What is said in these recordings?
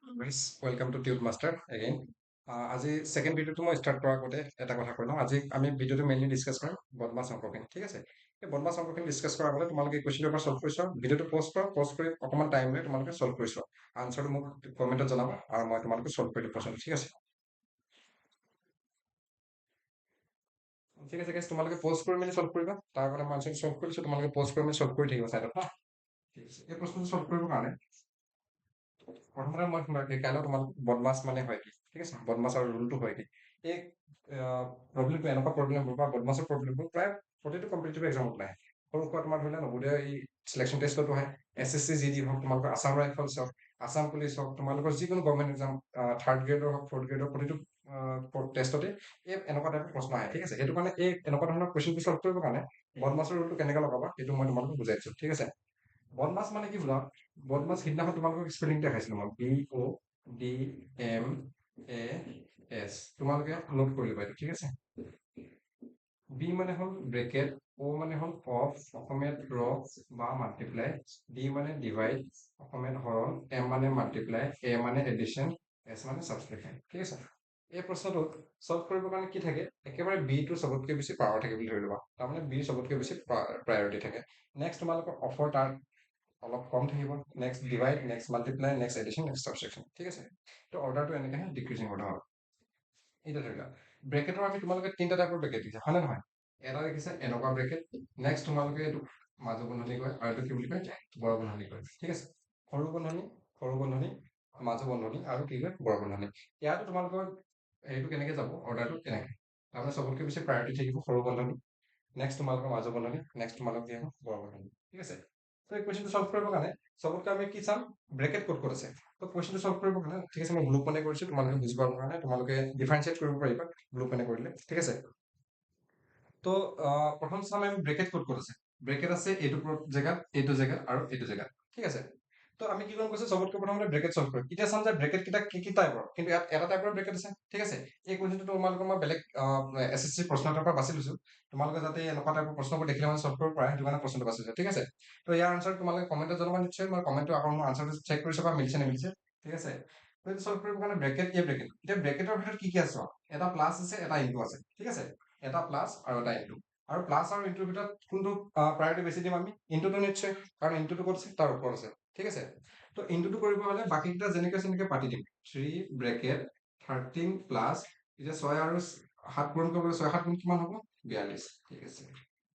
Welcome to Tute Master again. আজি second ভিডিঅ'টো মই ষ্টাৰ্ট কৰাৰ আগতে এটা কথা কৈ লওঁ। আজি আমি ভিডিঅ'টো মেইনলি ডিছকাছ কৰিম বদমাছ অংকখিনি, ঠিক আছে? এই বদমাছ অংকখিনি ডিছকাছ কৰাৰ আগতে তোমালোকে কুৱেশ্যনটো এবাৰ ছল্ভ কৰি চোৱা। ভিডিঅ'টো পষ্ট কৰা, পষ্ট কৰি অকণমান টাইম লৈ তোমালোকে ছল্ভ কৰি চোৱা। আনচাৰটো মোক কমেণ্টত জনাবা আৰু মই তোমালোকে ছল্ভ কৰি দিম প্ৰশ্নটো, ঠিক আছে? ঠিক আছে guys, তোমালোকে পষ্ট কৰি মেলি ছল্ভ কৰিবা। তাৰ আগতে মই আনচাৰটো ছল্ভ কৰিছোঁ, তোমালোকে পষ্ট কৰি মেলি ছল্ভ কৰি থাকিবা চাইডত, হা? ঠিক আছে, এই প্ৰশ্নটো ছল্ভ কৰিবৰ কাৰণে প্ৰথমতে মই শিকাই তোমালোক বদমাছ মানে হয় কি, ঠিক আছে? বদমাছৰ ৰুলটো হয় কি? এই প্ৰব্লেমটো এনেকুৱা প্ৰব্লেম বা বদমাছৰ প্ৰব্লেমবোৰ প্ৰায় প্ৰতিটো কম্পিটিটিভ এক্সামত নাহে। সৰু সুৰা তোমাৰ ধৰি লোৱা নবোদয় এই চিলেকশ্যন টেষ্টতো আহে, SSC GD হওক, তোমালোকৰ আছাম ৰাইফলছ হওক, আছাম পুলিচ হওক, তোমালোকৰ যিকোনো গভৰ্ণমেণ্ট এক্সাম থাৰ্ড গ্ৰেডৰ হওক, ফ'ৰ্থ গ্ৰেডৰ প্ৰতিটো টেষ্টতে এই এনেকুৱা টাইপৰ প্ৰশ্ন আহে, ঠিক আছে? সেইটো কাৰণে এই এনেকুৱা ধৰণৰ কুৱেশ্যনটো ছল্ভ কৰিবৰ কাৰণে বদমাছৰ ৰুলটো কেনেকৈ লগাবা সেইটো মই তোমালোকক বুজাই দিছোঁ, ঠিক আছে? বদমাছ মানে কি বুজা? বদমাছ সিদিনাখন তোমালোকক স্পেলিং দেখাইছিলো মই, BODMAS। তোমালোকে নোট কৰি ল'বা এইটো, ঠিক আছে? বি মানে হ'ল ব্ৰেকেট, O মানে হ'ল অফ, অসমীয়াত ৰ বা মাল্টিপ্লাই, ডি মানে ডিভাইড, অসমীয়াত হৰণ, M মানে মাল্টিপ্লাই, A মানে এডিশ্যন, S মানে ছাবষ্ট্ৰেকশ্যন, ঠিক আছে? এই প্ৰশ্নটোত ছল্ভ কৰিবৰ কাৰণে কি থাকে? একেবাৰে বিটো চবতকৈ বেছি পাৱাৰ থাকে বুলি ধৰি ল'বা। তাৰমানে বি চবতকৈ বেছি প্ৰায়ৰিটি থাকে। নেক্সট তোমালোকৰ অফৰ তাৰ অলপ কম থাকিব। Next divide, next multiply, next addition, next subtraction, ঠিক আছে? তো অৰ্ডাৰটো এনেকৈ ডিক্ৰিজিং অৰ্ডাৰ হ'ব। এতিয়া ধৰি লোৱা ব্ৰেকেটৰ আমি তোমালোকে তিনিটা টাইপৰ ব্ৰেকেট দিছে, হয়নে নহয়? এটা দেখিছে এনেকুৱা ব্ৰেকেট, নেক্সট তোমালোকে এইটো মাজু বন্ধনী কয় আৰু এইটো কি বুলি কয়? বৰ বন্ধনী কয়, ঠিক আছে? সৰু বন্ধনী, মাজু বন্ধনী আৰু কি কয়? বৰ বন্ধনী। ইয়াতো তোমালোকৰ হেৰিটো কেনেকৈ যাব? অৰ্ডাৰটো কেনেকৈ? তাৰমানে চবতকৈ বেছি প্ৰায়ৰিটি থাকিব সৰু বন্ধনী, নেক্সট তোমালোকৰ মাজু বন্ধনী, নেক্সট তোমালোকৰ কি হ'ব? বৰ বন্ধনী, ঠিক আছে? তো এই কুৱেশ্যনটো ছল্ভ কৰিবৰ কাৰণে চবতকৈ আমি কি চাম? ব্ৰেকেট ক'ত ক'ত আছে। তো কুৱেশ্যনটো ছল্ভ কৰিবৰ কাৰণে, ঠিক আছে, মই গ্ৰুপ মানে কৰিছোঁ তোমালোকে বুজি পাবৰ কাৰণে। তোমালোকে ডিফাৰেঞ্চিয়েট কৰিব পাৰিবা গ্ৰুপ মানে কৰিলে, ঠিক আছে? তো প্ৰথম চাম আমি ব্ৰেকেট ক'ত ক'ত আছে। ব্ৰেকেট আছে এইটো জেগাত, এইটো জেগাত আৰু এইটো জেগাত, ঠিক আছে? তো আমি কি কৰিম কৈছো, চবতকৈ প্ৰথমতে ব্ৰেকেট ছল্ভ কৰিম। এতিয়া চাম যে ব্ৰেকেট কেইটা কি টাইপৰ, কিন্তু ইয়াত এটা টাইপৰ ব্ৰেকেট আছে, ঠিক আছে? এই কুৱেশ্যনটো তোমালোকৰ মই বেলেগ SSC প্ৰশ্ন এটাৰ পৰা বাছি লৈছো। তোমালোকে যাতে এনেকুৱা টাইপৰ প্ৰশ্নবোৰ দেখিলে মানে ছল্ভ কৰিব পাৰে, সেইটো কাৰণে প্ৰশ্নটো বাছিছো, ঠিক আছে? তো ইয়াৰ আনচাৰ তোমালোকে কমেণ্টত জনাবা নিশ্চয়। মই কমেণ্টটো আকৌ মোৰ আনচাৰটো চেক কৰি চাবা মিলিছে নিমিলিছে, ঠিক আছে? তো এইটো ছল্ভ কৰিবৰ কাৰণে ব্ৰেকেট, এই ব্ৰেকেট, এতিয়া ব্ৰেকেটৰ ভিতৰত কি কি আছে? এটা প্লাছ আছে, এটা ইনটু আছে, ঠিক আছে? এটা প্লাছ আৰু এটা ইনটু। আৰু প্লাছ আৰু ইনটুৰ ভিতৰত কোনটো প্ৰায়ৰিটি বেছি দিম আমি? ইনটুটো নিশ্চয়, কাৰণ ইনটুটো ক'ত আছে? তাৰ ওপৰত আছে, ঠিক আছে? তো ইনটুটো কৰিব হ'লে বাকীকেইটা যেনেকৈ তেনেকৈ পাতি দিম। 3 ব্ৰেকেট 13 প্লাছ, এতিয়া 6 আৰু 7 পূৰণ কৰিবলৈ 6 7 গুণ কিমান হ'ব? 42, ঠিক আছে?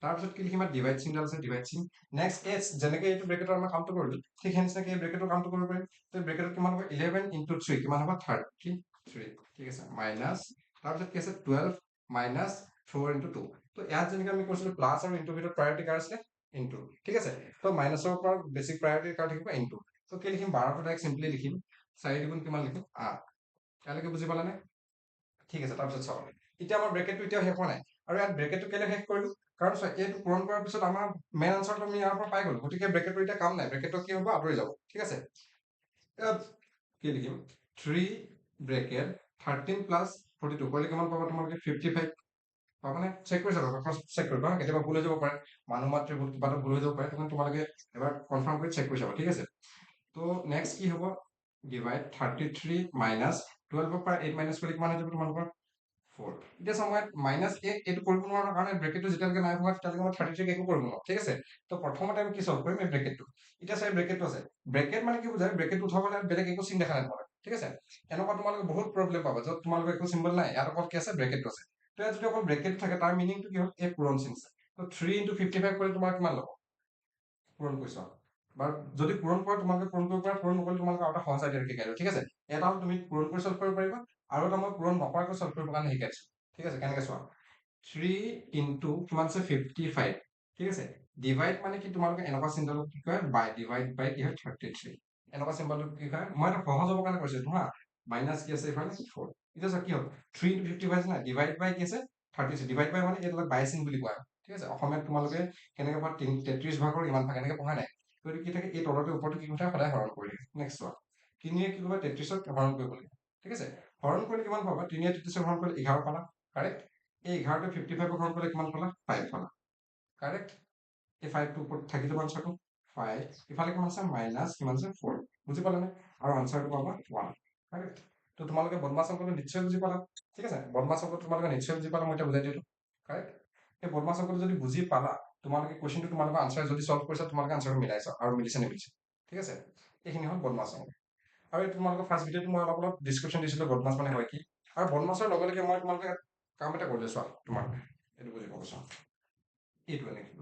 তাৰপিছত কি লিখিম? ডিভাইড চিনডাল আছে, ডিভাইড চিন। নেক্সট এছ, যেনেকৈ এইটো ব্ৰেকেটৰ আমাৰ কামটো কৰিলো, ঠিক সেই নিচিনাকৈ এই ব্ৰেকেটৰ কামটো কৰিব পাৰিম। তো ব্ৰেকেটত কিমান হ'ব? 11 ইনটু 3 কিমান হ'ব? 33, ঠিক আছে? মাইনাছ, তাৰপিছত কি আছে? 12 মাইনাছ 4 ইনটু 2। তো ইয়াত যেনেকৈ আমি কৈছিলো প্লাছ আৰু ইনটুৰ ভিতৰত প্ৰায়ৰিটি কাৰ আছিলে? ইনটু, ঠিক আছে? তো মাইনাছৰ পৰা বেছিক প্ৰায়ৰিটি কাৰ থাকিব? ইনটু। তো কি লিখিম? 12টো ডাইৰেক্ট চিম্পলি লিখিম, 4 দুগুণ কিমান লিখিম? 8। ইয়ালৈকে বুজি পালানে? ঠিক আছে, তাৰপিছত চাওক, এতিয়া আমাৰ ব্ৰেকেটটো এতিয়াও শেষ হোৱা নাই। আৰু ইয়াত ব্ৰেকেটটো কেলে শেষ কৰিলো? কাৰণ চোৱা, এইটো পূৰণ কৰাৰ পিছত আমাৰ মেইন আনচাৰটো আমি ইয়াৰ পৰা পাই গলো, গতিকে ব্ৰেকেটটো এতিয়া কাম নাই, ব্ৰেকেটটো কি হ'ব? আঁতৰি যাব, ঠিক আছে? কি লিখিম? 3 ব্ৰেকেট 13 প্লাছ 42 কৰিলে কিমান পাবা তোমালোকে? 55 পাবানে? চেক কৰি চাবা, চেক কৰিবা, কেতিয়াবা ভুল হৈ যাব পাৰে, মানুহ মাত্ৰে ভুল, কিবা এটা ভুল হৈ যাব পাৰে, সেইকাৰণে তোমালোকে এবাৰ কনফাৰ্ম কৰি চেক কৰি চাবা, ঠিক আছে? তো নেক্সট কি হ'ব? ডিভাইড 33 মাইনাছ 12ৰ পৰা 8 মাইনাছ কৰিলে কিমান হৈ যাব তোমালোকৰ? 4। এতিয়া চাওঁ, মই মাইনাছ 8 এইটো কৰিব নোৱাৰো, কাৰণ ব্ৰেকেটটো যেতিয়ালৈকে নাই হোৱা তেতিয়ালৈকে মই 33 একো কৰিব নোৱাৰো, ঠিক আছে? তো প্ৰথমতে আমি কি ছল্ভ কৰিম? এই ব্ৰেকেটটো। এতিয়া চাই ব্ৰেকেটটো আছে, ব্ৰেকেট মানে কি বুজায়? ব্ৰেকেটটো উঠাবলৈ বেলেগ একো চিন দেখা নাই তোমালোকে, ঠিক আছে? এনেকুৱা তোমালোকে বহুত প্ৰব্লেম পাবা য'ত তোমালোকৰ একো চিম্বল নাই, ইয়াত অকল কি আছে? ব্ৰেকেটটো আছে। তো ইয়াত যদি অকল ব্ৰেকেট থাকে, তাৰ মিনিংটো কি হ'ল? এই পূৰণ চিন আছে। তো 3 ইনটু 55 কৰিলে তোমাৰ কিমান ল'ব? পূৰণ কৰি চোৱা। বাৰু যদি পূৰণ কৰা তোমালোকে পূৰণ কৰিব পাৰা, পূৰণ নকৰিলে তোমালোকে আৰু এটা সহজ আইডিয়া শিকাই দিওঁ, ঠিক আছে? এটা হ'ল তুমি পূৰণ কৰি ছল্ভ কৰিব পাৰিবা, আৰু এটা মই পূৰণ নকৰাকৈ ছল্ভ কৰিবৰ কাৰণে শিকাইছো, ঠিক আছে? কেনেকৈ চোৱা, 3 ইনটু কিমান আছে? 55, ঠিক আছে? ডিভাইড মানে কি? তোমালোকে এনেকুৱা চিম্বলক কি কয়? বাই। ডিভাইড বাই কি হয়? 33। এনেকুৱা চিম্বলক কি কয়? মই এটা সহজ হ'বৰ কাৰণে কৈছো হা, মাইনাছ কি আছে এইফালে? 4। এতিয়া চোৱা কি হ'ল? 3 ইনটু 55 আছে না, ডিভাইড বাই কি আছে? 33। ডিভাইড বাই মানে এইটো বাই চিন বুলি কোৱা হয়, ঠিক আছে? অসমীয়াত তোমালোকে কেনেকৈ পঢ়া? 33 ভাগৰ ইমান ভাগ এনেকৈ পঢ়া নাই, গতিকে কি থাকে? এই তলতে ওপৰতে কি কথা? সদায় হৰণ কৰি থাকে। নেক্সট চোৱা, 3 কি কৰিব? 33ক হৰণ কৰিব লাগে, ঠিক আছে? হৰণ কৰিলে কিমান পাবা? 3 33ক হৰণ কৰিলে 11 পালা, কাৰেক্ট? এই 11টোৱে 55ক হৰণ কৰিলে কিমান পালা? 5 পালা, কাৰেক্ট? এই 5টো ওপৰত থাকি যাব আনচাৰটো 5, ইফালে কিমান আছে? মাইনাছ কিমান আছে? 4। বুজি পালানে? আৰু আনচাৰটো পাবা 1। কাৰেক্ট। তো তোমালোকে বদমাছ অংকটো নিশ্চয় বুজি পালা, ঠিক আছে। বদমাছ অংকটো তোমালোকে নিশ্চয় বুজি পালা, মই এতিয়া বুজাই দিলোঁ, কাৰেক্ট। সেই বদমাছ অংকটো যদি বুজি পালা, তোমালোকে কুৱেশ্যনটো তোমালোকৰ আনচাৰ যদি চল্ভ কৰিছা, তোমালোকে আনচাৰটো মিলাইছা আৰু মিলিছে নিমিলিছে, ঠিক আছে। এইখিনি হ'ল বদমাছ অংক। আৰু এই তোমালোকৰ ফাৰ্ষ্ট ভিডিঅ'টো মই অলপ অলপ ডিছক্ৰিপশ্যন দিছিলোঁ বদমাছ মানে হয় কি। আৰু বদমাছৰ লগে লগে মই তোমালোকে কাম এটা কৰিলোঁ, চোৱা তোমালোকে এইটো বুজি পাব, চোৱা এইটো এনেকৈ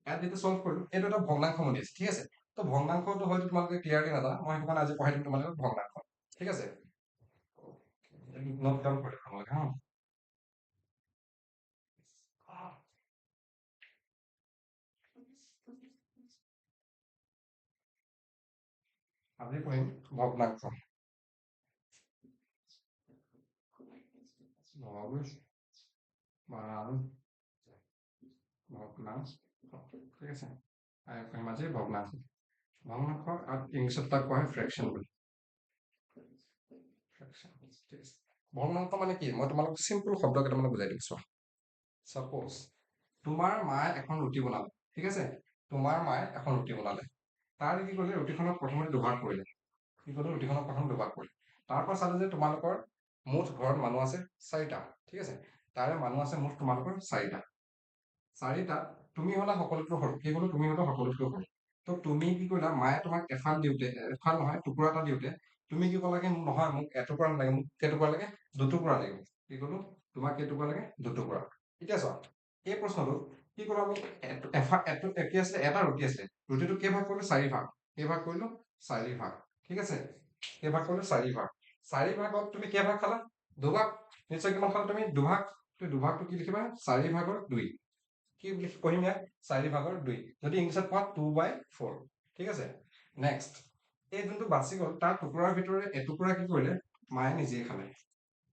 ইয়াত যিটো চল্ভ কৰিলোঁ, এইটো এটা ভগ্নাংশ মডি আছে, ঠিক আছে। তো ভগ্নাংশটো হয়তো তোমালোকে ক্লিয়াৰলি নাজানা, মই সেইটো কাৰণে আজি পঢ়াই দিম তোমালোকক ভগ্নাংশ, ঠিক আছে। নোট ডাউন কৰি তোমালোকে হা। আজি পঢ়িম ভগ্নাংশ। ভগ্নাংশ, ঠিক আছে। পঢ়িম আজি ভগ্নাংশ। ভগ্নাংশ আৰু ইংলিছত তাক কোৱা হয় ফ্ৰেকশ্যন বুলি। ভগ্নাংশ মানে কি, মই তোমালোকক চিম্পল শব্দ কেইটামান বুজাই দিম, চোৱা। চাপ'জ তোমাৰ মায়ে এখন ৰুটি বনালে, ঠিক আছে। তোমাৰ মায়ে এখন ৰুটি বনালে, তাৰ কি কৰিলে, ৰুটিখনক প্ৰথমতে দুভাগ কৰিলে, কি কৰিলে, ৰুটিখনক প্ৰথম দুভাগ কৰিলে। তাৰপৰা চালে যে তোমালোকৰ মুঠ ঘৰত মানুহ আছে 4টা, ঠিক আছে। তাৰে মানুহ আছে মুঠ তোমালোকৰ 4টা। তুমি হ'লা সকলোতকৈ সৰু, কি ক'লো, তুমি হ'লা সকলোতকৈ সৰু। তো তুমি কি কৰিলা, মায়ে তোমাক এফাল দিওঁতে, এফাল নহয় টুকুৰা এটা দিওঁতে, তুমি কি ক'লাগে, নহয় মোক এটুকুৰা নালাগে, মোক কেইটুকুৰা লাগে, দুটুকুৰা লাগিব। কি ক'লো, তোমাক কেইটুকুৰা লাগে, দুটুকুৰা। এতিয়া চোৱা, এই প্ৰশ্নটো কি ক'লো আমি, কি আছিলে, এটা ৰুটি আছিলে, ৰুটিটো কেইভাগ কৰিলো, 4 ভাগ। কেইভাগ কৰিলো, 4 ভাগ, ঠিক আছে। কেইভাগ কৰিলো, 4 ভাগ। 4 ভাগত তুমি কেইভাগ খালা, দুভাগ। নিশ্চয় কিমান খালা তুমি, দুভাগ। দুভাগটো কি লিখিবা, 4 ভাগৰ 2। কি পঢ়িম ইয়াত, 4 ভাগৰ 2। যদি ইংলিছত কোৱা 2/4, ঠিক আছে। নেক্সট, এই যোনটো বাচি গ'ল, তাৰ টুকুৰাৰ ভিতৰে এটুকুৰা কি কৰিলে, মায়ে নিজেই খালে।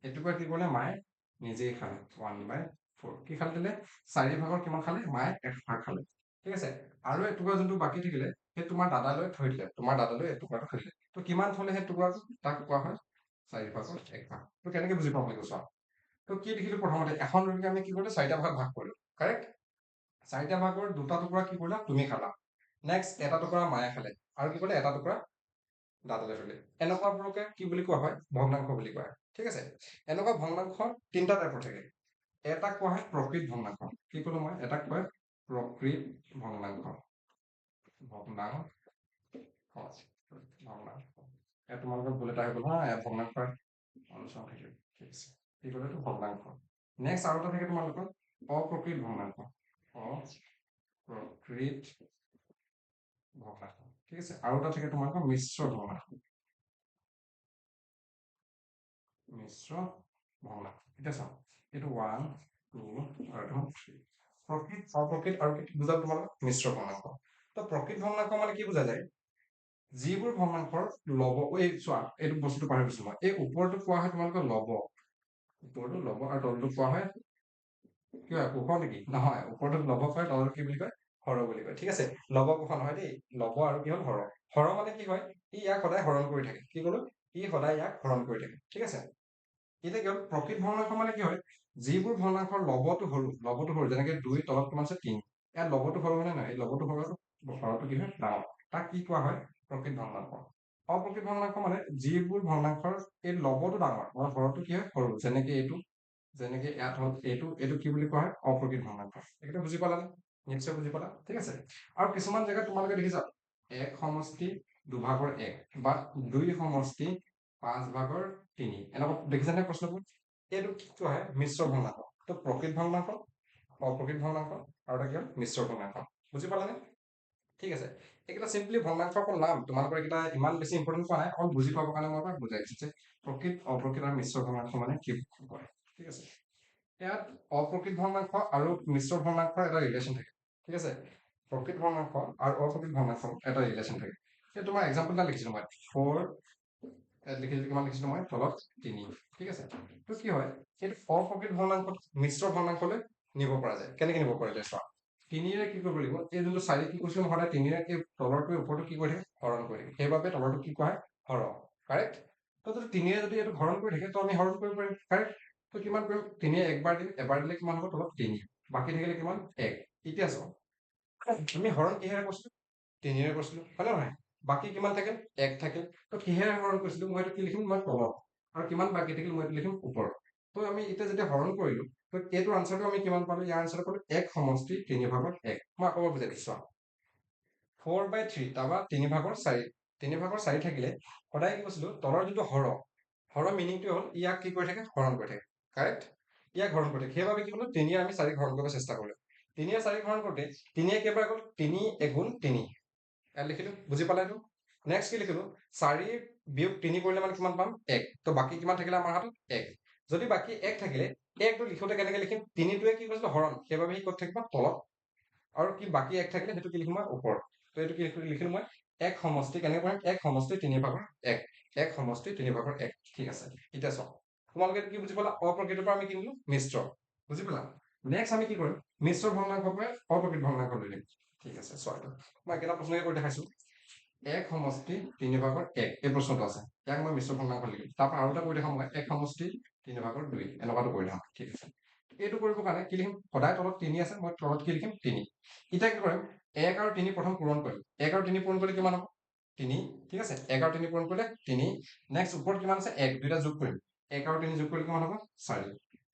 এটুকুৰা কি কৰিলে, মায়ে নিজেই খালে, 1/4। কি খালে দিলে, 4 ভাগৰ কিমান খালে, মায়ে 1 ভাগ খালে, ঠিক আছে। আৰু এটুকুৰা যোনটো বাকী থাকিলে, সেই তোমাৰ দাদালৈ থৈ দিলে, তোমাৰ দাদালৈ এটুকুৰাটো থৈ দিলে। তো কিমান থলে সেই টুকুৰাটো, তাক কোৱা হয় 4 ভাগৰ 1 ভাগ। তো কেনেকে বুজি পাব লাগিব, চোৱা। তো কি দেখিলো, প্ৰথমতে এখন ৰুটিকে আমি কি কৰিলো, 4টা ভাগ ভাগ কৰিলো, কাৰেক্ট। 4টা ভাগৰ 2টা টুকুৰা কি কৰিলা, তুমি খালা। নেক্সট, এটা টুকুৰা মায়ে খালে, আৰু কি কৰিলে, এটা টুকুৰা দাদালৈ থলে। এনেকুৱাবোৰকে কি বুলি কোৱা হয়, ভগ্নাংশ বুলি কোৱা হয়, ঠিক আছে। এনেকুৱা ভগ্নাংশ 3টা টাইপৰ থাকে। এটাক কোৱা হয় প্ৰকৃত ভগ্নাংশ, কি ক'লো মই, এটাক কয় প্ৰকৃত ভগ্নাংশ। ভগ্নাংশ, তোমালোকৰ ভুল এটা হৈ গ'ল হা, ভগ্নাংশৰ অনুচৰণ থাকিল, ঠিক আছে। কি ক'লো, এইটো ভগ্নাংশ। নেক্সট আৰু এটা থাকে তোমালোকৰ অপ্ৰকৃত ভগ্নাংশ। অপ্ৰকৃত ভগ্নাংশ, ঠিক আছে। আৰু এটা থাকে তোমালোকৰ মিশ্ৰ ভগ্নাংশ। মিশ্ৰ ভগ্নাংশ, এতিয়া চাওঁ, এইটো 1 2 আৰু 3। প্ৰকৃত, অপ্ৰকৃত আৰু কি বুজাব তোমালোকক, মিশ্ৰ ভগ্নাংশ। তো প্ৰকৃত ভগ্নাংশ মানে কি বুজা যায়, যিবোৰ ভগ্নাংশৰ লব, এই চোৱা, এইটো বস্তুটো পাহৰি গৈছো মই, এই ওপৰটো কোৱা হয় তোমালোকৰ লব, ওপৰটো লব, আৰু তলটো কোৱা হয় কি হয়, কোষ নেকি, নহয়, ওপৰটো লব কয়, তলটো কি বুলি কয়, হৰ বুলি কয়, ঠিক আছে। লব কোষ নহয় দেই, লব আৰু কি হ'ল, হৰ। হৰ মানে কি হয়, ই ইয়াক সদায় হৰণ কৰি থাকে, কি ক'লো, ই সদায় ইয়াক হৰণ কৰি থাকে, ঠিক আছে। এতিয়া কি হ'ল, প্ৰকৃত ভগ্নাংশ মানে কি হয়, যিবোৰ ভগ্নাংশৰ লবটো সৰু, যেনেকে 2 তলত কিমান আছে, 3। ইয়াত লবটো সৰু হয় নে নহয়, এই লবটো সৰু, হৰটো কি হয়, ডাঙৰ। তাক কি কোৱা হয়, প্ৰকৃত ভগ্নাংশ। অপ্ৰকৃত ভগ্নাংশ মানে যিবোৰ ভগ্নাংশৰ এই লবটো ডাঙৰ আৰু হৰটো কি হয়, সৰু, যেনেকে এইটো, যেনেকে ইয়াত হ'ল এইটো কি বুলি কোৱা হয়, অপ্ৰকৃত ভগ্নাংশ। এইটো বুজি পালানে, নিশ্চয় বুজি পালা, ঠিক আছে। আৰু কিছুমান জেগাত তোমালোকে দেখিছা, 1 সমষ্টি 2 ভাগৰ 1, বা 2 সমষ্টি 5 ভাগৰ 3, এনেকুৱা দেখিছানে প্ৰশ্নবোৰ। এইটো কি কোৱা হয়, মিশ্ৰ ভগ্নাংশ। তো প্ৰকৃত ভগ্নাংশ, অপ্ৰকৃত ভগ্নাংশ, আৰু এটা কি হ'ল, মিশ্ৰ ভগ্নাংশ। বুজি পালানে, ঠিক আছে। এইকেইটা চিম্পলি ভগ্নাংশৰ নাম, তোমালোকৰ এইকেইটা ইমান বেছি ইম্পৰ্টেণ্ট পোৱা নাই, অকল বুজি পাবৰ কাৰণে মই আপোনাক বুজাই দিছো যে প্ৰকৃত, অপ্ৰকৃত আৰু মিশ্ৰ ভগ্নাংশ মানে কি কৰে, ঠিক আছে। ইয়াত অপ্ৰকৃত ভগ্নাংশ আৰু মিশ্ৰ ভগ্নাংশৰ এটা ৰিলেশ্যন থাকে, ঠিক আছে। প্ৰকৃত ভগ্নাংশ আৰু অপ্ৰকৃত ভগ্নাংশ এটা ৰিলেশ্যন থাকে। এতিয়া তোমাৰ এক্সাম্পল এটা লিখিছিলো মই, 4 লিখিছিলো, কিমান লিখিছিলো মই, তলত 3, ঠিক আছে। তো কি হয়, এইটো অপ্ৰকৃত ভগ্নাংশত মিশ্ৰ ভগ্নাংশলৈ নিব পৰা যায়। কেনেকে নিব পৰা যায়, চোৱা। 3ৰে কি কৰিব লাগিব, এই যোনটো 4 কি কৈছিলো, সদায় 3ৰে এই তলৰটোৱে ওপৰটো কি কৰি থাকে, হৰণ কৰি থাকে, সেইবাবে তলৰটো কি কোৱা হয়, হৰ, কাৰেক্ট। তো যদি 3ৰে যদি এইটো হৰণ কৰি থাকে, তো আমি হৰণ কৰিব পাৰিম, কাৰেক্ট। তো কিমান কৰিম, 3য়ে একবাৰ দিম, এবাৰ দিলে কিমান হ'ব, তলত 3, বাকী থাকিলে কিমান, 1। এতিয়া চোৱা, আমি হৰণ কিহেৰে কৰিছিলো, 3ৰে কৰিছিলো, হয় নে নহয়। বাকী কিমান থাকিল 1 থাকিল তো কিহেৰে হৰণ কৰিছিলো মই এইটো কি লিখিম মই তলত আৰু কিমান বাকী থাকিল মই এইটো লিখিম ওপৰত তো আমি এতিয়া যেতিয়া হৰণ কৰিলো তো এইটোৰ আনসাৰটো আমি কিমান পালো ইয়াৰ আনসাৰটো পালো 1 সমষ্টি 3/1 মই আকৌ বুজাই দিছো 4/3 তাৰপৰা 3/4 থাকিলে সদায় কি কৈছিলো তলৰ যিটো হৰৰ মিনিংটো হ'ল ইয়াক কি কৰি থাকে হৰণ কৰি থাকে কাৰেক্ট ইয়াক হৰণ কৰি থাকে সেইবাবে কি ক'লো 3 আমি 4 হৰণ কৰিব চেষ্টা কৰিলো 3 4 হৰণ কৰোঁতে 3 কেইবাৰ গ'ল 3 এগুণ 3 ইয়াত লিখিলো বুজি পালে এইটো নেক্সট কি লিখিলো 4 বিয়োগ 3 কৰিলে মানে কিমান পাম 1 তো বাকী কিমান থাকিলে আমাৰ হাতত 1 যদি বাকী 1 থাকিলে 1টো লিখোতে কেনেকে লিখিম 3টোৱে কি কৈছিলো হৰণ সেইবাবে সি ক'ত থাকিব তলত আৰু কি বাকী 1 থাকিলে সেইটো কি লিখিম মই ওপৰত তো এইটো কি লিখিলো মই 1 সমষ্টি কেনেকে কৰিম 1 সমষ্টি 3/1 1 সমষ্টি 3/1 ঠিক আছে এতিয়া চাওক তোমালোকে কি বুজি পালা অপ্ৰকৃতৰ পৰা আমি কি নিলো মিশ্ৰ বুজি পালা নেক্সট আমি কি কৰিম মিশ্ৰ ভগ্নাংশৰ পৰা অপ্ৰকৃত ভগ্নাংশ লৈ লিখিম ঠিক আছে চোৱা মই একেটা প্ৰশ্নকে কৰি দেখাইছো 1 সমষ্টি 3/1 এই প্ৰশ্নটো আছে ইয়াক মই মিশ্ৰ ভগ্নাংশ লিখিম তাৰপৰা আৰু এটা কৰি দেখাম মই 1 সমষ্টি 3/2 এনেকুৱাটো কৰি দেখাম ঠিক আছে এইটো কৰিবৰ কাৰণে কি লিখিম সদায় তলত 3 আছে মই তলত কি লিখিম 3 এতিয়া কি কৰিম 1 আৰু 3 প্ৰথম পূৰণ কৰিম 1 আৰু 3 পূৰণ কৰিলে কিমান হ'ব 3 ঠিক আছে 1 আৰু 3 পূৰণ কৰিলে 3 নেক্সট ওপৰত কিমান আছে 1 দুইটা যোগ কৰিম 1 আৰু 3 যোগ কৰিলে কিমান হ'ব 4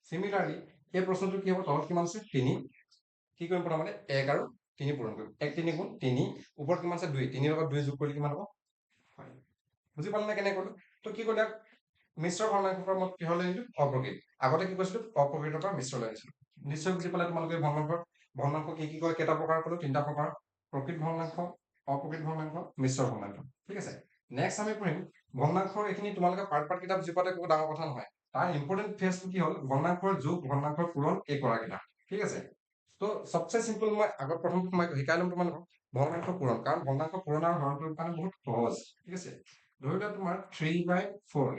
সিমিলাৰলি এই প্ৰশ্নটো কি হ'ব তলত কিমান আছে 3 কি কৰিম প্ৰথমতে 1 আৰু 3 পূৰণ কৰিম 1 3 গুণ 3 ওপৰত কিমান আছে 2 3 লগত 2 যোগ কৰিলে কিমান হ'ব হয় বুজি পালে নে কেনেকৈ কৰিলো তো কি কৰিলে মিশ্ৰ ভগ্নাংশৰ পৰা মই কিহলৈ আনিলো অপ্ৰকৃত আগতে কি কৈছিলো অপ্ৰকৃতৰ পৰা মিশ্ৰলৈ আনিছিলো নিশ্চয় বুজি পালে তোমালোকে ভগ্নাংশ কি কয় কেইটা প্ৰকাৰ ক'লো 3টা প্ৰকাৰ প্ৰকৃত ভগ্নাংশ অপ্ৰকৃত ভগ্নাংশ মিশ্ৰ ভগ্নাংশ ঠিক আছে নেক্সট আমি পঢ়িম ভগ্নাংশৰ এইখিনি তোমালোকে পাৰ্ট কিতাপ বুজি পোৱাটো একো ডাঙৰ কথা নহয় তাৰ ইম্পৰ্টেণ্ট ফেজটো কি হ'ল ভগ্নাংশৰ যোগ ভগ্নাংশৰ পূৰণ এই কৰা কিতাপ ঠিক আছে তো সবচে চিম্পল মই আগত প্ৰথম মই শিকাই ল'ম তোমালোকক ভগ্নাংশ পূৰণ কাৰণ ভগ্নাংশ পূৰণ আৰু হৰণ কৰিবৰ কাৰণে বহুত সহজ ঠিক আছে ধৰি লোৱা তোমাৰ 3/4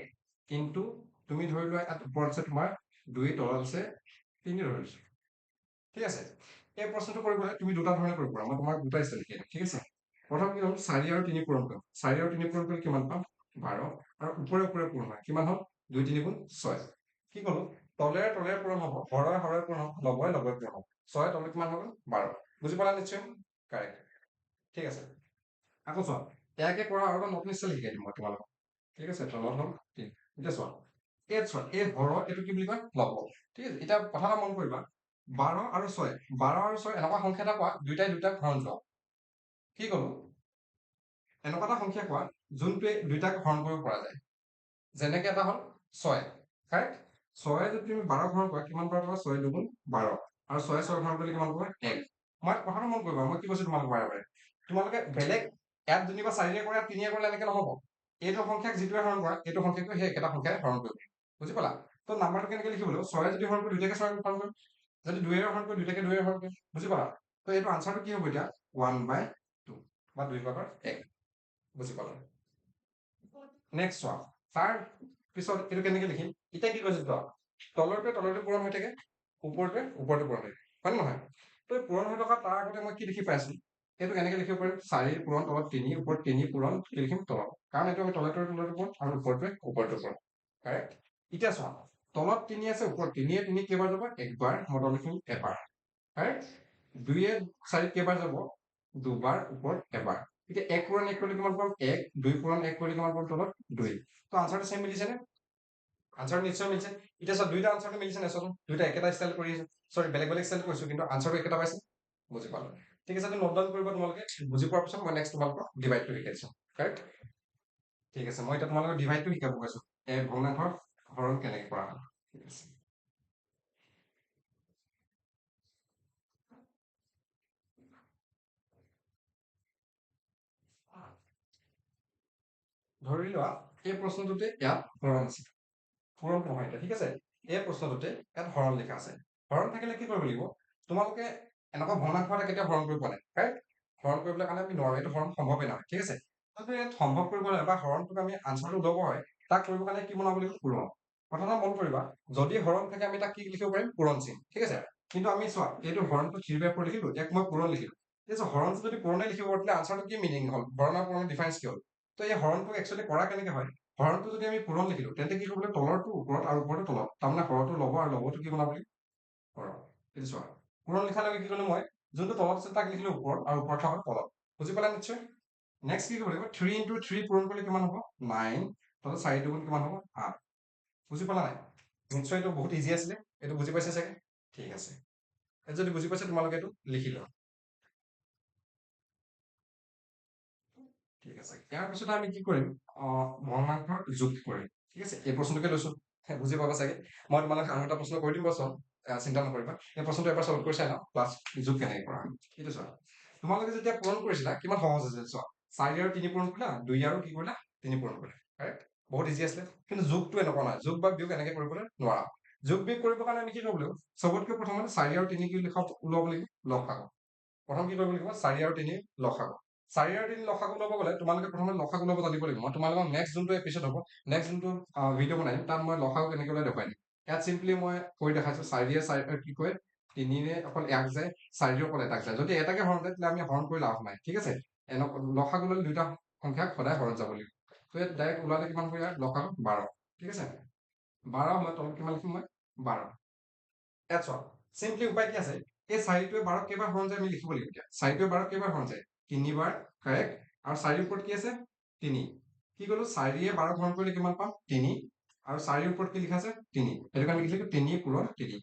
কিন্তু তুমি ধৰি লোৱা ইয়াত ওপৰত আছে তোমাৰ 2 তলত আছে 3 ধৰিছো ঠিক আছে এই প্ৰশ্নটো কৰিবলৈ তুমি দুটা ধৰণে কৰিব পাৰা মই তোমাক দুটা ষ্টাইল শিকাই দিম ঠিক আছে প্ৰথম কি হ'ল 4 আৰু 3 পূৰণ কৰিম 4 আৰু 3 পূৰণ কৰিলে কিমান পাম 12 আৰু ওপৰে পূৰণ হয় কিমান হ'ল 2 3 গুণ 6 কি ক'লো তলেৰে পূৰণ হ'ব হৰে পূৰণ হ'ব লবই পূৰণ হ'ব 6 তলে কিমান হৈ গ'ল 12 বুজি পালা নিশ্চয় কাৰেক্ট ঠিক আছে আকৌ চোৱা ইয়াকে কৰা আৰু এটা নতুন ষ্টাইল শিকাই দিম মই তোমালোকক ঠিক আছে তলত হ'ল 3 এতিয়া চোৱা এই হৰ এইটো কি বুলি কয় লব ঠিক আছে এতিয়া কথা এটা মন কৰিবা 12 আৰু 6 এনেকুৱা সংখ্যা এটা কোৱা দুইটাক হৰণ যোৱা কি ক'লো এনেকুৱা এটা সংখ্যা কোৱা যোনটোৱে দুইটাক হৰণ কৰিব পৰা যায় যেনেকে এটা হ'ল 6 কাৰেক্ট 6 যদি তুমি 12 হৰণ কৰা কিমান পাবা 6 দুগুণ 12 আৰু 6 হৰণ কৰিলে কিমান পাবা 1 মই কথাটো মন কৰিবা মই কি কৈছো তোমালোক বাৰে তোমালোকে বেলেগ ইয়াত যেনিবা 4ৰে কৰা 3ৰে কৰিলে এনেকে নহ'ব এইটো সংখ্যাক যিটোৱে হৰণ কৰা এইটো সংখ্যাকো সেই একেটা সংখ্যাই হৰণ কৰিব বুজি পালা তো নাম্বাৰটো কেনেকে লিখিব লাগিব 6 যদি হৰণ কৰি দুইটাকে 6 হৰণ কৰিম যদি 2ৰে হৰণ কৰি দুইটাকে 2ৰে হৰণ কৰিম বুজি পালা তো এইটো আনসাৰটো কি হ'ব এতিয়া 1/2 বা 2/1 বুজি পালা নেক্সট চোৱা তাৰ পিছত এইটো কেনেকে লিখিম এতিয়া কি কৈছো চোৱা তলৰটোৱে পূৰণ হৈ থাকে ওপৰটোৱে পূৰণ হৈ থাকে হয় নে নহয় তো পূৰণ হৈ থকা তাৰ আগতে মই কি লিখি পাইছো এইটো কেনেকে লিখিব পাৰিম 4 পূৰণ তলত 3 ওপৰত 3 পূৰণ কি লিখিম তলত কাৰণ এইটো আমি তলৰটোৱে পূৰণ আৰু ওপৰটোৱে পূৰণ কাৰেক্ট এতিয়া চোৱা তলত 3 আছে ওপৰত 3 3 কেইবাৰ যাব একবাৰ মই তলত লিখিম এবাৰ কাৰেক্ট 2 4 কেইবাৰ যাব দুবাৰ ওপৰত এবাৰ এতিয়া 1 পূৰণ 1 কৰিলে কিমান পাম 1 2 পূৰণ 1 কৰিলে কিমান পাম তলত 2 তো আনসাৰটো সেম মিলিছে নে আনসাৰ নিশ্চয় মিলিছে এতিয়া চোৱা দুইটা আনসাৰটো মিলিছে নে চোৱা দুইটা একেটা ষ্টাইল কৰি সৰি বেলেগ ষ্টাইল কৰিছো কিন্তু আনসাৰটো একেটা পাইছে বুজি পালো ঠিক আছে নোট ডাউন কৰিবা তোমালোকে বুজি পোৱাৰ পিছত মই নেক্সট তোমালোকক ডিভাইডটো শিকাই দিছো কাৰেক্ট ঠিক আছে মই এতিয়া তোমালোকক ডিভাইডটো শিকাব গৈছো এই ভগ্নাংশৰ হৰণ কেনেকে কৰা হয় ঠিক আছে ধৰি লোৱা এই প্ৰশ্নটোতে ইয়াত হৰণ আছে পূৰণ নহয় এতিয়া ঠিক আছে এই প্ৰশ্নটোতে ইয়াত হৰণ লিখা আছে হৰণ থাকিলে কি কৰিব লাগিব তোমালোকে এনেকুৱা ভগ্নাংশ এটা কেতিয়াও হৰণ কৰিব নাই কাৰেক্ট হৰণ কৰিবলৈ কাৰণে আমি নোৱাৰো এইটো হৰণ সম্ভৱেই নহয় ঠিক আছে তথাপি ইয়াত সম্ভৱ কৰিবলৈ বা হৰণটোক আমি আনসাৰটো উলিয়াব হয় তাক কৰিব কাৰণে কি বনাব লাগিব পূৰণ কথা এটা মন কৰিবা যদি হৰণ থাকে আমি তাক কি লিখিব পাৰিম পূৰণ চিন ঠিক আছে কিন্তু আমি চোৱা এইটো হৰণটো 3/4 লিখিলো ইয়াক মই পূৰণ লিখিলো ঠিক আছে হৰণটো যদি পূৰণে লিখিব পাৰিলে আনসাৰটো কি মিনিং হ'ল হৰণ আৰু পূৰণৰ ডিফাৰেন্স কি হ'ল তো এই হৰণটোক একচুৱেলি কৰা কেনেকে হয় হৰণটো যদি আমি পূৰণ লিখিলো তেন্তে কি কৰিব তলৰটো ওপৰত আৰু ওপৰটো তলত তাৰমানে হৰটো ল'ব আৰু ল'বটো কি বনাব লাগিব হৰণ এইটো চোৱা পূৰণ লিখাৰ লগে কি কৰিলো মই যোনটো তলত আছে তাক লিখিলো ওপৰত আৰু ওপৰত থকা তলত বুজি পালা নিশ্চয় নেক্সট কি কৰিব লাগিব 3 into 3 পূৰণ কৰিলে কিমান হ'ব 9 তাৰপিছত 4 দুগুণ কিমান হ'ব 8 বুজি পালা নাই নিশ্চয় এইটো বহুত ইজি আছিলে এইটো বুজি পাইছে চাগে ঠিক আছে এইটো যদি বুজি পাইছে তোমালোকে এইটো লিখি লোৱা ঠিক আছে ইয়াৰ পিছত আমি কি কৰিম ভগ্নাংশৰ যোগ কৰিম ঠিক আছে এই প্ৰশ্নটোকে লৈছো বুজি পাবা চাগে মই তোমালোকে আৰু এটা প্ৰশ্ন কৰি দিম চোৱা চিন্তা নকৰিবা এই প্ৰশ্নটো এবাৰ সলভ কৰি চাই লওঁ প্লাছ যোগ কেনেকে কৰা সেইটো চোৱা তোমালোকে যেতিয়া পূৰণ কৰিছিলা কিমান সহজ আছিল চোৱা 4 আৰু 3 পূৰণ কৰিলা 2 আৰু কি কৰিলা 3 পূৰণ কৰিলা কাৰেক্ট বহুত ইজি আছিলে কিন্তু যোগটো এনেকুৱা নহয় যোগ বা বিয়োগ এনেকে কৰিবলৈ নোৱাৰা যোগ বিয়োগ কৰিবৰ কাৰণে আমি কি কৰিব লাগিব চবতকৈ প্ৰথমতে 4 আৰু 3 কি লিখা ওলাব লাগিব লসাগু প্ৰথম কি কৰিব লাগিব 4 আৰু 3 লসাগু 4 আৰু 3 লসাগু ল'ব গ'লে তোমালোকে প্ৰথমে লসাগু ল'ব জানিব লাগিব মই তোমালোকক নেক্সট যোনটো এপিছড হ'ব নেক্সট যোনটো ভিডিঅ' বনাই দিম তাত মই লসাগু কেনেকে ওলাই দেখুৱাই দিম ইয়াত চিম্পলি মই কৈ দেখাইছো 4 কি কয় 3 অকল 1 যায় 4 অকল এটাক যায় যদি এটাকে হৰণ যায় তেতিয়াহ'লে আমি হৰণ কৰি লাভ নাই ঠিক আছে লসাগু ল'লে দুইটা সংখ্যাক সদায় হৰণ যাব লাগিব তো ইয়াত ডাইৰেক্ট ওলালে কিমান হয় ইয়াত লসাগু 12 ঠিক আছে 12 হ'লে তলত কিমান লিখিম মই 12 ইয়াত চোৱা চিম্পলি উপায় কি আছে এই 4টোৱে 12 কেইবাৰ হৰণ যায় আমি লিখিব লাগিব এতিয়া 4টোৱে 12 কেইবাৰ হৰণ যায় 3বাৰ কাৰেক্ট আৰু 4ৰ ওপৰত কি আছে 3 কি ক'লো 4য়ে 12 হৰণ কৰিলে কিমান পাম 3 আৰু 4ৰ ওপৰত কি লিখা আছে 3 সেইটো কাৰণে লিখিলো 3 পূৰণ 3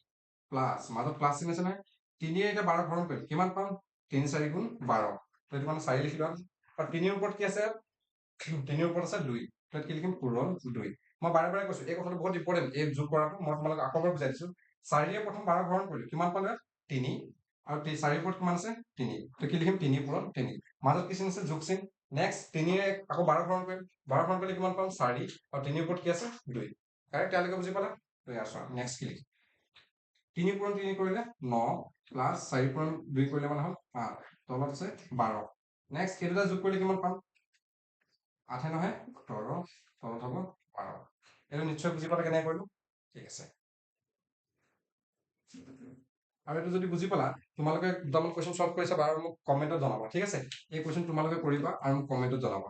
প্লাছ মাজত প্লাছ চিন আছে নহয় 3য়ে এতিয়া 12 হৰণ কৰিলে কিমান পাম 3 4 গুণ 12 সেইটো কাৰণে 4 লিখিলো আৰু 3ৰ ওপৰত কি আছে 3ৰ ওপৰত আছে 2 তাত কি লিখিম পূৰণ 2 মই বাৰে বাৰে কৈছো এই কথাটো বহুত ইম্পৰ্টেণ্ট এই যোগ কৰাটো মই তোমালোকক আকৌ এবাৰ বুজাই দিছো 4য়ে প্ৰথম 12 হৰণ কৰিলো কিমান পালে 3 আৰু 4ৰ ওপৰত কিমান আছে 3 তো কি লিখিম 3 পূৰণ 3 মাজত কি চিন আছে যোগ চিন নেক্সট 3য়ে আকৌ 12 হৰণ কৰিম 12 হৰণ কৰিলে কিমান পাম 4 আৰু 3ৰ ওপৰত কি আছে 2 কাৰেক্ট তেওঁলোকে বুজি পালা তো ইয়াৰ চোৱা নেক্সট কি লিখিম 3 পূৰণ 3 কৰিলে 9 প্লাছ 4 পূৰণ 2 কৰিলে মানে হ'ল 8 তলত আছে 12 নেক্সট এই দুটা যোগ কৰিলে কিমান পাম 8 নহয় 18 তলত হ'ব 12 এইটো নিশ্চয় বুজি পালা কেনেকৈ কৰিলো ঠিক আছে আৰু এইটো যদি বুজি পালা তোমালোকে দুটামান কুৱেশ্যন সলভ কৰি চাবা আৰু মোক কমেণ্টত জনাবা ঠিক আছে এই কুৱেশ্যন তোমালোকে কৰিবা আৰু মোক কমেণ্টত জনাবা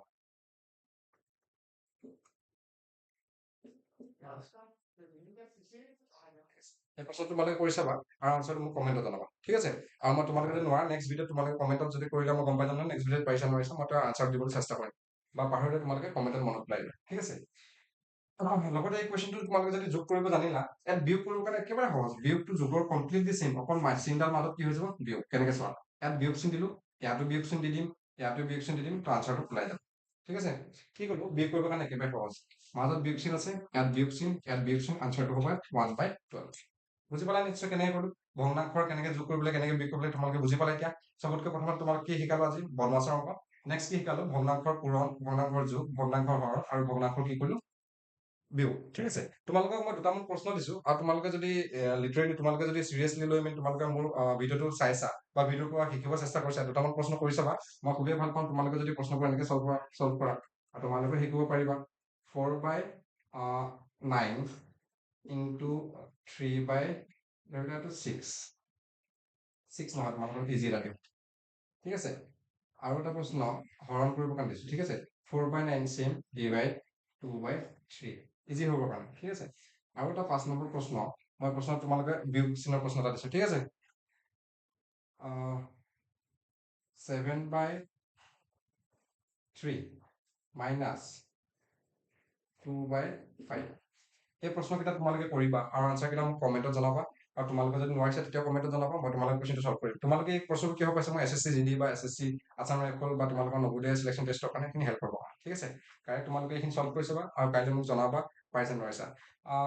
এই প্ৰশ্ন তোমালোকে কৰি চাবা আৰু আনচাৰটো মোক কমেণ্টত জনাবা ঠিক আছে আৰু মই তোমালোকে যদি নোৱাৰা নেক্সট ভিডিঅ'ত তোমালোকে কমেণ্টত যদি কৰিলে মই গম পাই যাম নেক্সট ভিডিঅ'ত পাৰিছা নোৱাৰিছা মই তাৰ আনচাৰ দিবলৈ চেষ্টা কৰিম বা পাহৰিলে তোমালোকে কমেণ্টত মনত পেলাই দিবা ঠিক আছে লগতে এই কুৱেশ্যনটো তোমালোকে যদি যোগ কৰিব জানিলা ইয়াত বিয়োগ কৰিবৰ কাৰণে একেবাৰে সহজ বিয়োগটো যোগৰ কমপ্লিটলি চেম অকল চিনডাল মাজত কি হৈ যাব বিয়োগ কেনেকে চোৱা ইয়াত বিয়োগ চিন দিলো ইয়াতো বিয়োগ চিন দি দিম ইয়াতো বিয়োগ চিন দি দিম তো আনচাৰটো ওলাই যাব ঠিক আছে কি কৰিব বিয়োগ কৰিবৰ কাৰণে একেবাৰে সহজ মাজত বিয়োগ চিন আছে ইয়াত বিয়োগ চিন আনচাৰটো হ'ব 1/12 বুজি পালা নিশ্চয় কেনেকে কৰো ভগ্নাংশৰ কেনেকে যোগ কৰিবলৈ কেনেকে বিয়োগ কৰিবলৈ তোমালোকে বুজি পালা এতিয়া চবতকৈ প্ৰথমতে তোমালোকে কি শিকালো আজি বদমাছৰ অংক নেক্সট কি শিকালো ভগ্নাংশৰ পূৰণ ভগ্নাংশৰ যোগ ভগ্নাংশৰ হৰণ আৰু ভগ্নাংশৰ কি কৰিলো বিয়োগ ঠিক আছে তোমালোকক মই দুটামান প্ৰশ্ন দিছো আৰু তোমালোকে যদি লিটাৰেলি তোমালোকে যদি চিৰিয়াছলি লৈ মেলি তোমালোকে মোৰ ভিডিঅ'টো চাইছা বা ভিডিঅ'ৰ পৰা শিকিব চেষ্টা কৰিছা দুটামান প্ৰশ্ন কৰি চাবা মই খুবেই ভাল পাম তোমালোকে যদি প্ৰশ্নবোৰ এনেকে সলভ কৰা আৰু তোমালোকে শিকিব পাৰিবা 4/9 into 3/6 নহয় তোমালোকৰ ইজি লাগে ঠিক আছে আৰু এটা প্ৰশ্ন হৰণ কৰিবৰ কাৰণে দিছো ঠিক আছে 4/9 চেম ডিভাইড 2/3 ইজি হ'বৰ কাৰণে ঠিক আছে আৰু এটা 5 নম্বৰ প্ৰশ্ন মই প্ৰশ্ন তোমালোকে বিয়োগ চিনৰ প্ৰশ্ন এটা দিছো ঠিক আছে 7/3 মাইনাছ 2/5 এই প্ৰশ্নকেইটা তোমালোকে কৰিবা আৰু আনচাৰ কেইটা মোক কমেণ্টত জনাবা আৰু তোমালোকে যদি নোৱাৰিছা তেতিয়া কমেণ্টত জনাবা মই তোমালোকৰ কুৱেশ্যনটো সলভ কৰিম তোমালোকে এই প্ৰশ্নটো কিয় পাইছে মই SSC GD বা SSC আছাম ৰাইফল বা তোমালোকৰ নৱোদয় চিলেকশ্যন টেষ্টৰ কাৰণে এইখিনি হেল্প কৰিব ঠিক আছে কাৰেক্ট তোমালোকে এইখিনি সলভ কৰি চাবা আৰু কাইলৈ মোক জনাবা পাৰিছা নোৱাৰিছা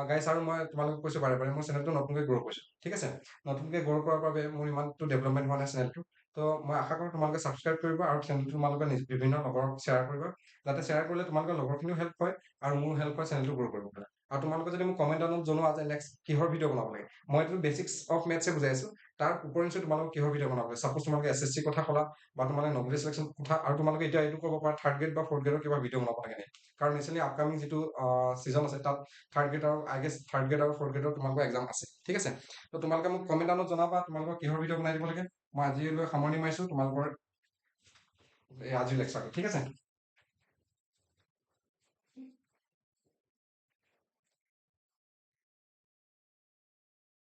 গাইছ আৰু মই তোমালোকক কৈছো বাৰে বাৰে মোৰ চেনেলটো নতুনকৈ গ্ৰ' কৰিছো ঠিক আছে নতুনকৈ গ্ৰ' কৰাৰ বাবে মোৰ ইমানটো ডেভেলপমেণ্ট হোৱা নাই চেনেলটো তো মই আশা কৰোঁ তোমালোকে ছাবস্ক্ৰাইব কৰিবা আৰু চেনেলটো তোমালোকে বিভিন্ন লগৰক শ্বেয়াৰ কৰিবা যাতে শ্বেয়াৰ কৰিলে তোমালোকৰ লগৰখিনিও হেল্প হয় আৰু মোৰ হেল্প হয় চেনেলটো গ্ৰ' কৰিব পাৰে আৰু তোমালোকে যদি মোক কমেণ্টত জনোৱা যে নেক্সট কিহৰ ভিডিঅ' বনাব লাগে মই এইটো বেচিক্স অফ মেথছে বুজাই আছো তাৰ ওপৰিঞ্চি তোমালোকে কিহৰ ভিডিঅ' বনাব লাগে ছাপোজ তোমালোকে SSC কথা ক'লা বা তোমালোকে নৱোদয় চিলেকশ্যন কথা আৰু তোমালোকে এতিয়া এইটো ক'ব পাৰা 3rd গ্ৰেড বা 4th গ্ৰেডৰ কিবা ভিডিঅ' বনাব লাগে নেকি কাৰণ ৰিচেণ্টলি আপকামিং যিটো ছিজন আছে তাত 3rd গ্ৰেড আৰু আই গেছ 3rd গ্ৰেড আৰু 4th গ্ৰেডৰ তোমালোকৰ এক্সাম আছে ঠিক আছে তো তোমালোকে মোক কমেণ্টত জনাবা তোমালোকৰ কিহৰ ভিডিঅ' বনাই দিব লাগে মই আজিলৈ সামৰণি মাৰিছো তোমালোকৰ আজিৰ লেকচাৰটো ঠিক আছে